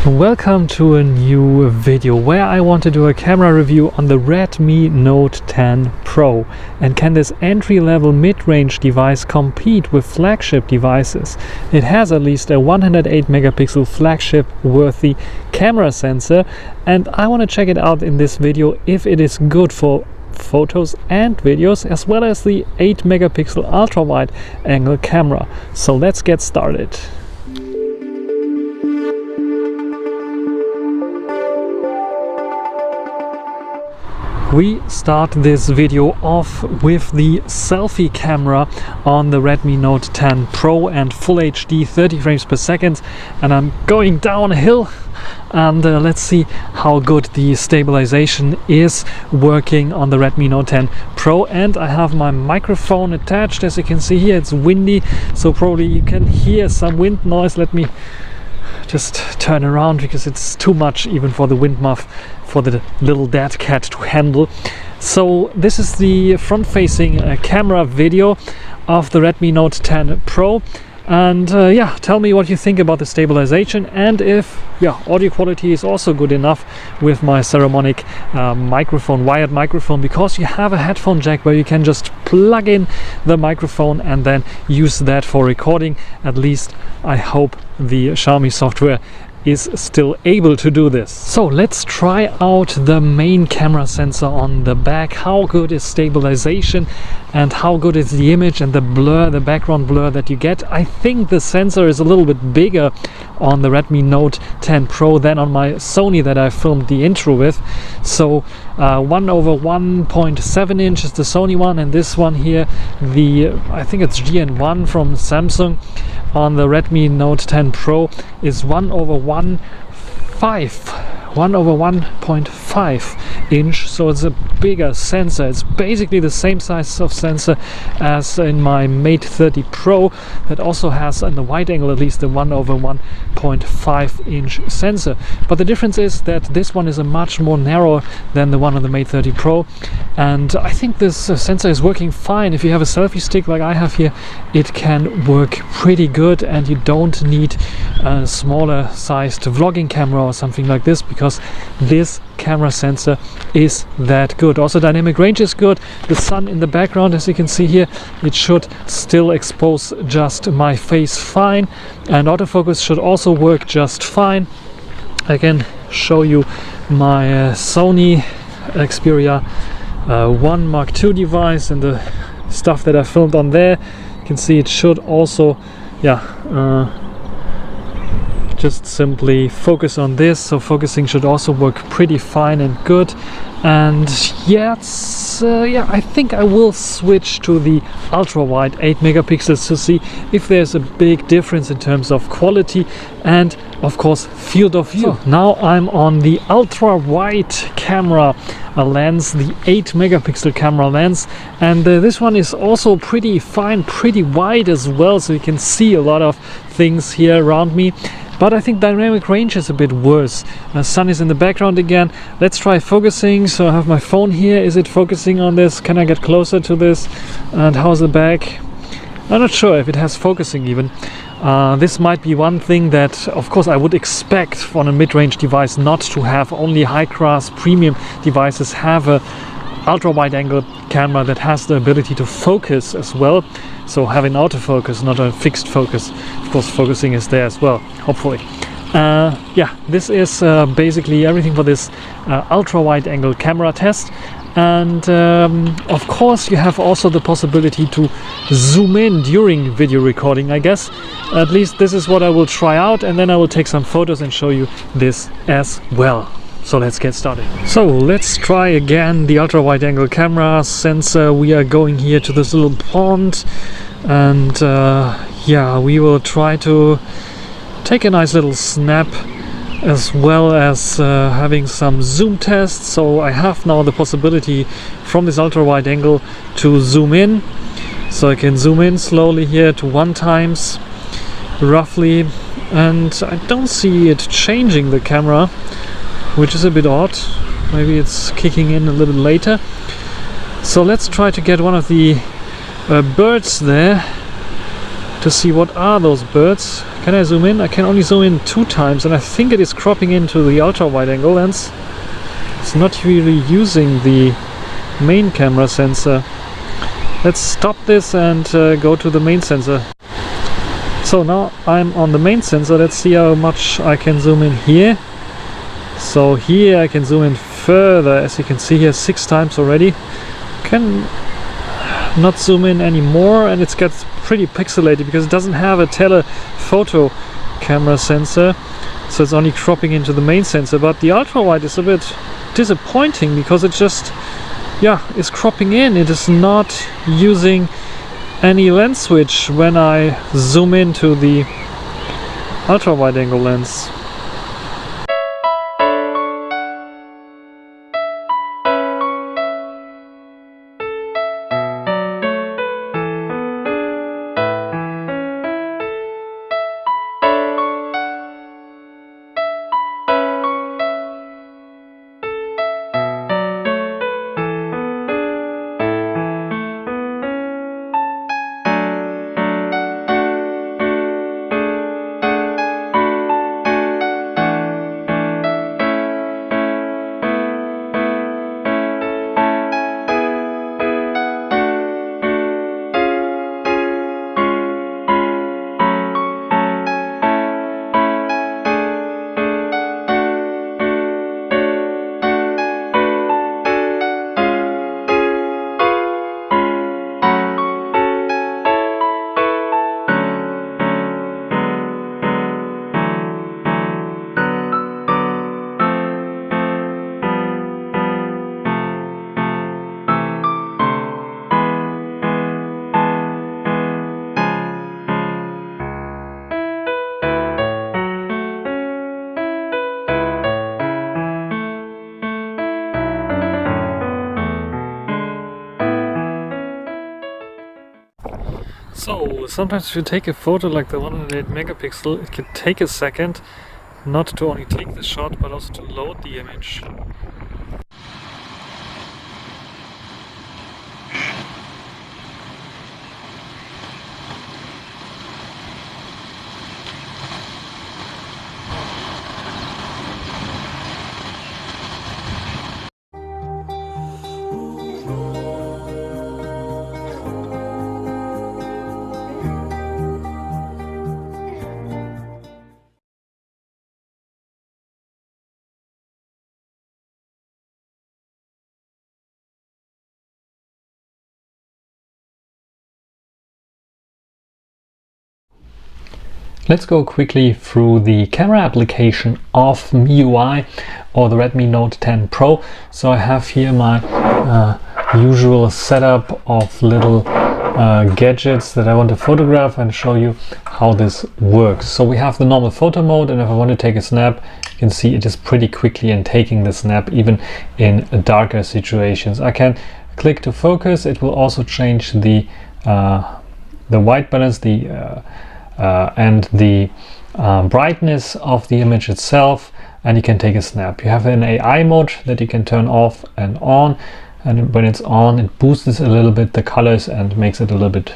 Welcome to a new video where I want to do a camera review on the Redmi Note 10 Pro. And can this entry-level mid-range device compete with flagship devices? It has at least a 108 megapixel flagship worthy camera sensor, and I want to check it out in this video if it is good for photos and videos, as well as the 8 megapixel ultra-wide angle camera. So let's get started. We start this video off with the selfie camera on the Redmi Note 10 Pro and Full HD 30 frames per second, and I'm going downhill, and let's see how good the stabilization is working on the Redmi Note 10 Pro. And I have my microphone attached. As you can see here, it's windy, so probably you can hear some wind noise. Let me just turn around because it's too much even for the wind muff for the little dead cat to handle. So this is the front-facing camera video of the Redmi Note 10 Pro, and yeah, tell me what you think about the stabilization and if audio quality is also good enough with my Ceremonic microphone, wired microphone, because you have a headphone jack where you can just plug in the microphone and then use that for recording. At least I hope the Xiaomi software is still able to do this. So let's try out the main camera sensor on the back. How good is stabilization and how good is the image and the blur, the background blur that you get? I think the sensor is a little bit bigger on the Redmi Note 10 Pro than on my Sony that I filmed the intro with. So 1/1.7 inch is the Sony one, and this one here, the I think it's GN1 from Samsung on the Redmi Note 10 Pro, is 1/1.5 inch, so it's a bigger sensor. It's basically the same size of sensor as in my Mate 30 Pro, that also has in the wide angle at least a 1/1.5 inch sensor. But the difference is that this one is a much more narrow than the one on the Mate 30 Pro, and I think this sensor is working fine. If you have a selfie stick like I have here, it can work pretty good, and you don't need a smaller sized vlogging camera or something like this, because this camera sensor is that good. Also, dynamic range is good. The sun in the background, as you can see here, it should still expose just my face fine, and autofocus should also work just fine. I can show you my Sony Xperia 1 Mark II device and the stuff that I filmed on there. You can see it should also just simply focus on this, so focusing should also work pretty fine and good. And I think I will switch to the ultra wide 8 megapixels to see if there's a big difference in terms of quality and of course field of view. So now I'm on the ultra wide camera lens, the 8 megapixel camera lens, and this one is also pretty fine, pretty wide as well, so you can see a lot of things here around me. But I think dynamic range is a bit worse. The sun is in the background again. Let's try focusing. So I have my phone here. Is it focusing on this? Can I get closer to this? And how's the back? I'm not sure if it has focusing even. This might be one thing that, of course, I would expect on a mid-range device not to have. Only high-class premium devices have a ultra-wide angle camera that has the ability to focus as well. So having autofocus, not a fixed focus. Of course, focusing is there as well, hopefully. This is basically everything for this ultra-wide angle camera test. And of course, you have also the possibility to zoom in during video recording, I guess. At least this is what I will try out, and then I will take some photos and show you this as well. So let's get started. So let's try again the ultra wide angle camera sensor. We are going here to this little pond, and we will try to take a nice little snap, as well as having some zoom tests. So I have now the possibility from this ultra wide angle to zoom in, so I can zoom in slowly here to 1x roughly, and I don't see it changing the camera, which is a bit odd. Maybe it's kicking in a little later. So let's try to get one of the birds there to see what are those birds. Can I zoom in? I can only zoom in 2 times, and I think it is cropping into the ultra wide angle lens. It's not really using the main camera sensor. Let's stop this and go to the main sensor. So now I'm on the main sensor. Let's see how much I can zoom in here. So here I can zoom in further, as you can see here, 6 times already. Can not zoom in anymore, and it gets pretty pixelated because it doesn't have a telephoto camera sensor, so it's only cropping into the main sensor. But the ultra wide is a bit disappointing because it just is cropping in. It is not using any lens switch when I zoom into the ultra wide angle lens. So sometimes if you take a photo like the 108 megapixel, it can take a second not to only take the shot but also to load the image. Let's go quickly through the camera application of MIUI or the Redmi Note 10 Pro. So I have here my usual setup of little gadgets that I want to photograph and show you how this works. So we have the normal photo mode, and if I want to take a snap, you can see it is pretty quickly in taking the snap even in darker situations. I can click to focus. It will also change the white balance, and the brightness of the image itself, and you can take a snap. You have an AI mode that you can turn off and on, and when it's on it boosts a little bit the colors and makes it a little bit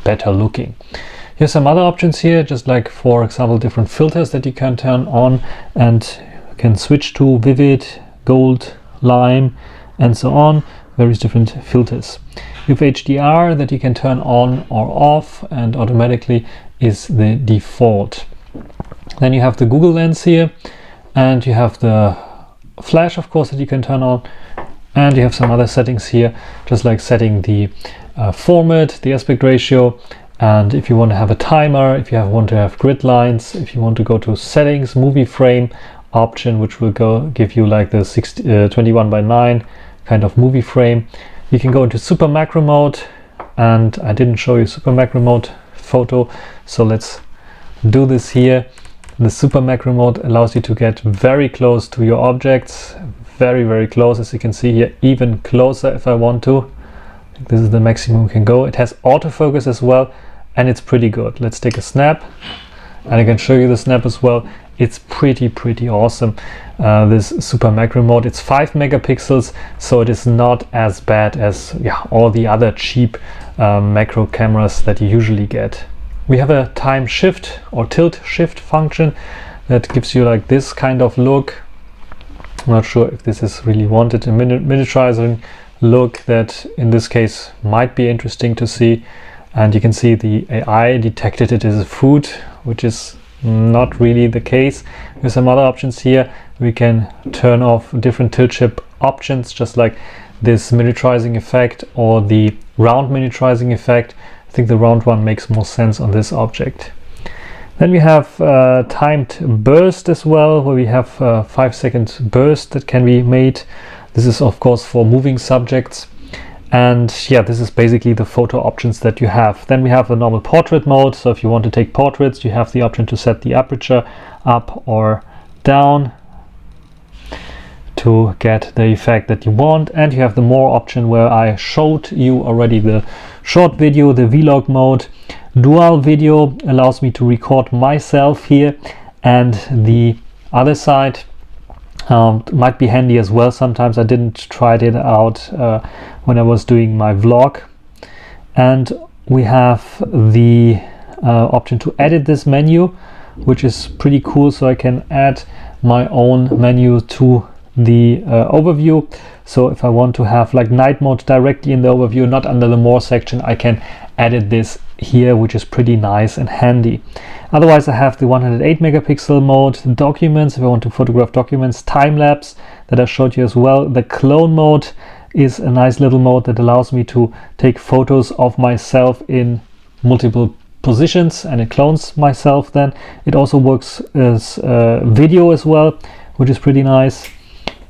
better looking. Here's some other options here, just like for example different filters that you can turn on, and you can switch to vivid, gold, lime, and so on. Various different filters. You have HDR that you can turn on or off, and automatically is the default. Then you have the Google Lens here, and you have the flash, of course, that you can turn on, and you have some other settings here, just like setting the format, the aspect ratio, and if you want to have a timer, if you want to have grid lines, if you want to go to settings, movie frame option, which will give you like the 21:9 kind of movie frame. You can go into super macro mode, and I didn't show you super macro mode photo, so let's do this here. The super macro mode allows you to get very close to your objects, very close, as you can see here, even closer if I want to. This is the maximum we can go. It has autofocus as well, and it's pretty good. Let's take a snap, and I can show you the snap as well. It's pretty awesome, this super macro mode. It's 5 megapixels, so it is not as bad as all the other cheap macro cameras that you usually get. We have a time shift or tilt shift function that gives you like this kind of look. I'm not sure if this is really wanted, a miniaturizing look that in this case might be interesting to see. And you can see the AI detected it as a food, which is not really the case. With some other options here, we can turn off different tilt shift options, just like this miniaturizing effect or the round miniaturizing effect. I think the round one makes more sense on this object. Then we have timed burst as well, where we have 5-second burst that can be made. This is of course for moving subjects. And yeah, this is basically the photo options that you have. Then we have the normal portrait mode. So if you want to take portraits, you have the option to set the aperture up or down to get the effect that you want. And you have the more option where I showed you already the short video, the vlog mode. Dual video allows me to record myself here, and the other side might be handy as well. Sometimes I didn't try it out when I was doing my vlog. And we have the option to edit this menu, which is pretty cool. So I can add my own menu to the overview. So if I want to have like night mode directly in the overview, not under the more section, I can edit this here, which is pretty nice and handy. Otherwise, I have the 108 megapixel mode, documents if I want to photograph documents, time lapse that I showed you as well. The clone mode is a nice little mode that allows me to take photos of myself in multiple positions, and it clones myself. Then it also works as video as well, which is pretty nice.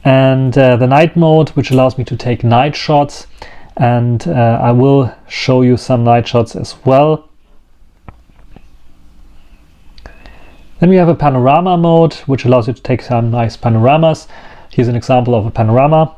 And the night mode, which allows me to take night shots, and I will show you some night shots as well. Then we have a panorama mode, which allows you to take some nice panoramas. Here's an example of a panorama.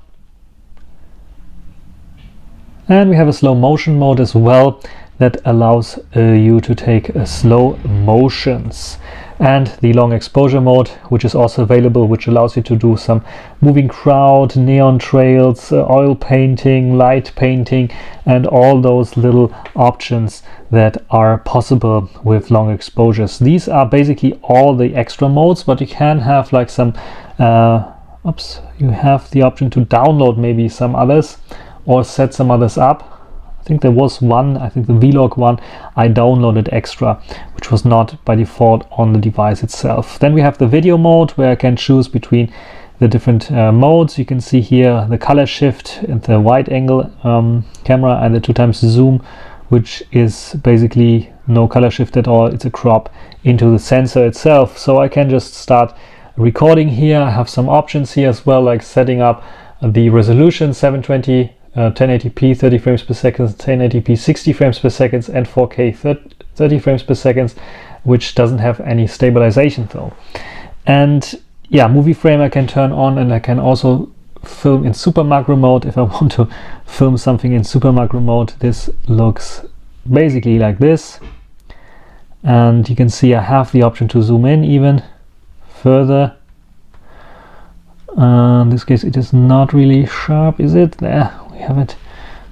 And we have a slow motion mode as well that allows you to take slow motions. And the long exposure mode, which is also available, which allows you to do some moving crowd, neon trails, oil painting, light painting, and all those little options that are possible with long exposures. These are basically all the extra modes, but you can have like some, you have the option to download maybe some others or set some others up. I think there was one, I think the vlog one, I downloaded extra, which was not by default on the device itself. Then we have the video mode, where I can choose between the different modes. You can see here the color shift and the wide angle camera and the 2x zoom, which is basically no color shift at all. It's a crop into the sensor itself. So I can just start recording here. I have some options here as well, like setting up the resolution 720 1080p 30 frames per second, 1080p 60 frames per second, and 4K 30 frames per second, which doesn't have any stabilization though. And yeah, movie frame I can turn on, and I can also film in super macro mode. If I want to film something in super macro mode, this looks basically like this. And you can see I have the option to zoom in even further. In this case it is not really sharp, is it? There we have it.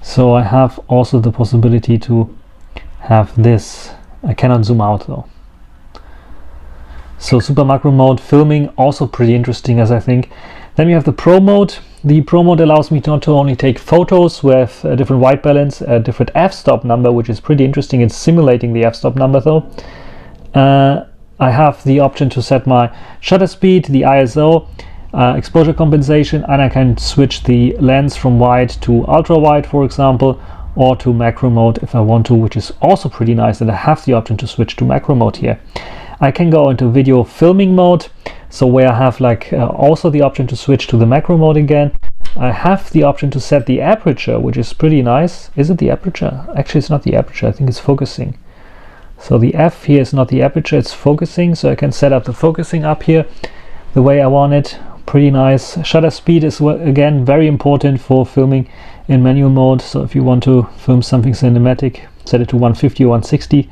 So I have also the possibility to have this. I cannot zoom out though. So super macro mode filming, also pretty interesting as I think. Then we have the pro mode. The pro mode allows me not to only take photos with a different white balance, a different f-stop number, which is pretty interesting. It's simulating the f-stop number though. I have the option to set my shutter speed, the ISO, exposure compensation, and I can switch the lens from wide to ultra wide, for example, or to macro mode if I want to, which is also pretty nice, and I have the option to switch to macro mode here. I can go into video filming mode, so where I have like also the option to switch to the macro mode again. I have the option to set the aperture, which is pretty nice. Is it the aperture? Actually, it's not the aperture. I think it's focusing. So the F here is not the aperture, it's focusing. So I can set up the focusing up here the way I want it. Pretty nice. Shutter speed is again very important for filming in manual mode. So if you want to film something cinematic, set it to 150 or 160.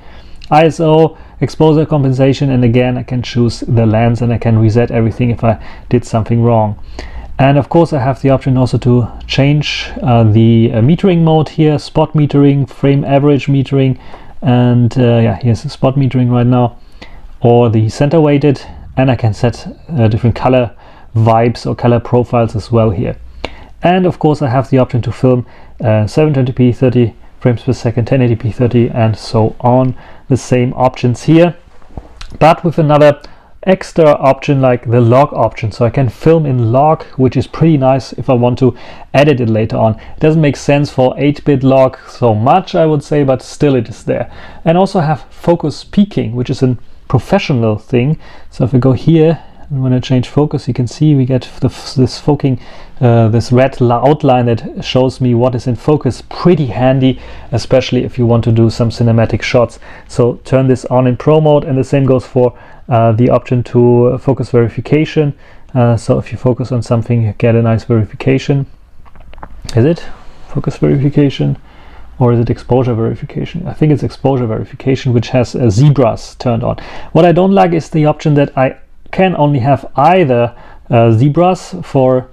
ISO, exposure compensation, and again I can choose the lens and I can reset everything if I did something wrong. And of course I have the option also to change the metering mode here, spot metering, frame average metering, and yeah, here's the spot metering right now, or the center weighted, and I can set different color vibes or color profiles as well here. And of course I have the option to film 720p 30 frames per second, 1080p 30, and so on. The same options here, but with another extra option like the log option, so I can film in log, which is pretty nice if I want to edit it later on. It doesn't make sense for 8-bit log so much, I would say, but still it is there. And also have focus peaking, which is a professional thing. So if I go here and when I change focus, you can see we get this focusing, this red outline that shows me what is in focus. Pretty handy, especially if you want to do some cinematic shots. So turn this on in Pro mode, and the same goes for the option to focus verification. So if you focus on something, you get a nice verification. Is it focus verification or is it exposure verification? I think it's exposure verification, which has zebras turned on. What I don't like is the option that I can only have either zebras for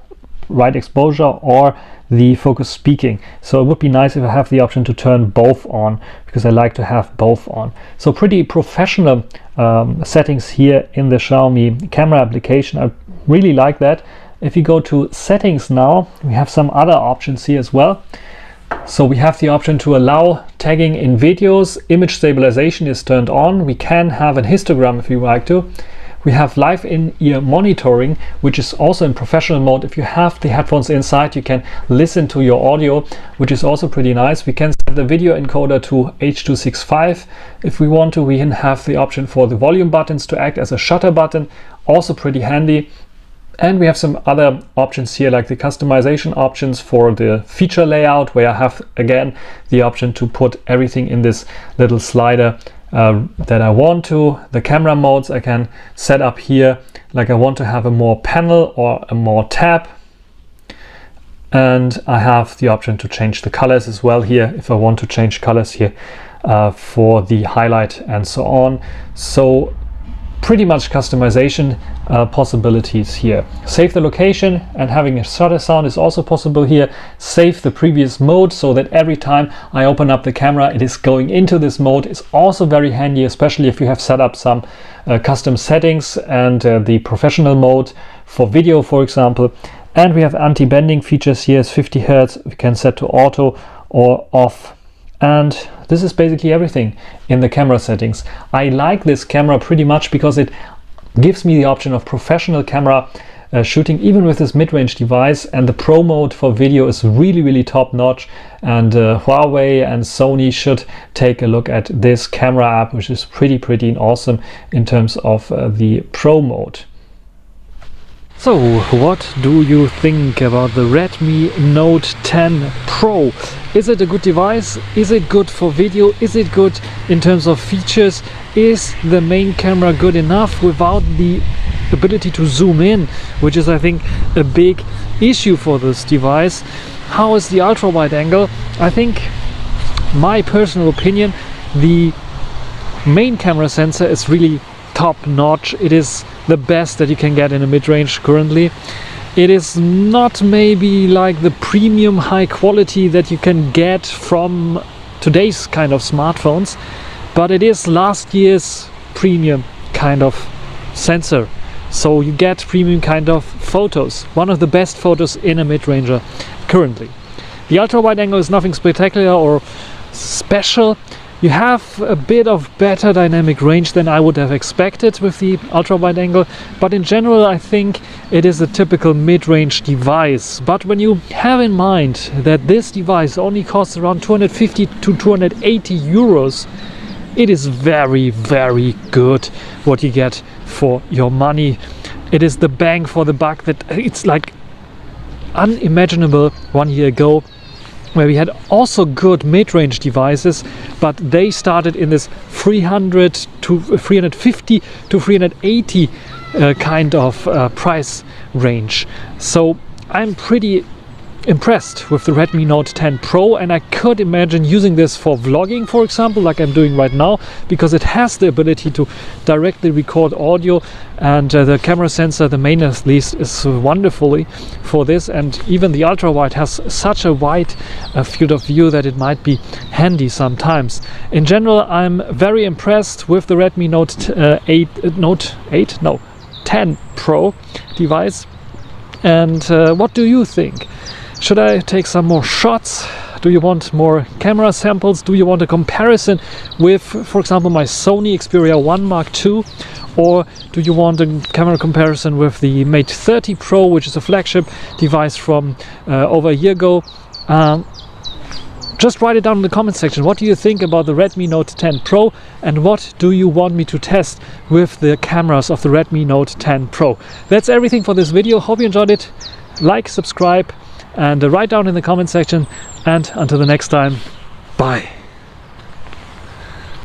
right exposure or the focus peaking. So it would be nice if I have the option to turn both on, because I like to have both on. So pretty professional settings here in the Xiaomi camera application. I really like that. If you go to settings now, we have some other options here as well. So we have the option to allow tagging in videos. Image stabilization is turned on. We can have an histogram if you like to. We have live in-ear monitoring, which is also in professional mode. If you have the headphones inside, you can listen to your audio, which is also pretty nice. We can set the video encoder to H.265. If we want to, we can have the option for the volume buttons to act as a shutter button, also pretty handy. And we have some other options here, like the customization options for the feature layout, where I have again the option to put everything in this little slider that I want to. The camera modes I can set up here, like I want to have a more panel or a more tab, and I have the option to change the colors as well here if I want to change colors here for the highlight and so on. So pretty much customization possibilities here. Save the location, and having a shutter sound is also possible here. Save the previous mode, so that every time I open up the camera it is going into this mode. Is also very handy, especially if you have set up some custom settings, and the professional mode for video, for example. And we have anti-bending features here, is 50 Hertz. We can set to auto or off. And this is basically everything in the camera settings. I like this camera pretty much because it gives me the option of professional camera shooting even with this mid-range device, and the Pro mode for video is really top notch, and Huawei and Sony should take a look at this camera app, which is pretty awesome in terms of the Pro mode. So what do you think about the Redmi Note 10 Pro? Is it a good device? Is it good for video? Is it good in terms of features? Is the main camera good enough without the ability to zoom in, which is I think a big issue for this device? How is the ultra wide angle? I think, my personal opinion, the main camera sensor is really top notch. It is the best that you can get in a mid-range currently. It is not maybe like the premium high quality that you can get from today's kind of smartphones, but it is last year's premium kind of sensor. So you get premium kind of photos, one of the best photos in a mid-ranger currently. The ultra wide angle is nothing spectacular or special. You have a bit of better dynamic range than I would have expected with the ultra wide angle, but in general I think it is a typical mid-range device. But when you have in mind that this device only costs around 250 to 280 euros, it is very good what you get for your money. It is the bang for the buck that it's like unimaginable 1 year ago, where we had also good mid-range devices, but they started in this 300 to 350 to 380 kind of price range. So I'm pretty impressed with the Redmi Note 10 Pro, and I could imagine using this for vlogging, for example, like I'm doing right now, because it has the ability to directly record audio, and the camera sensor, the main at least, is wonderfully for this, and even the ultra wide has such a wide field of view that it might be handy sometimes. In general, I'm very impressed with the Redmi Note 10 Pro device. And what do you think? Should I take some more shots? Do you want more camera samples? Do you want a comparison with, for example, my Sony Xperia 1 Mark II? Or do you want a camera comparison with the Mate 30 Pro, which is a flagship device from over a year ago? Just write it down in the comment section. What do you think about the Redmi Note 10 Pro, and what do you want me to test with the cameras of the Redmi Note 10 Pro? That's everything for this video. Hope you enjoyed it. Like, subscribe, and write down in the comment section. And until the next time, bye.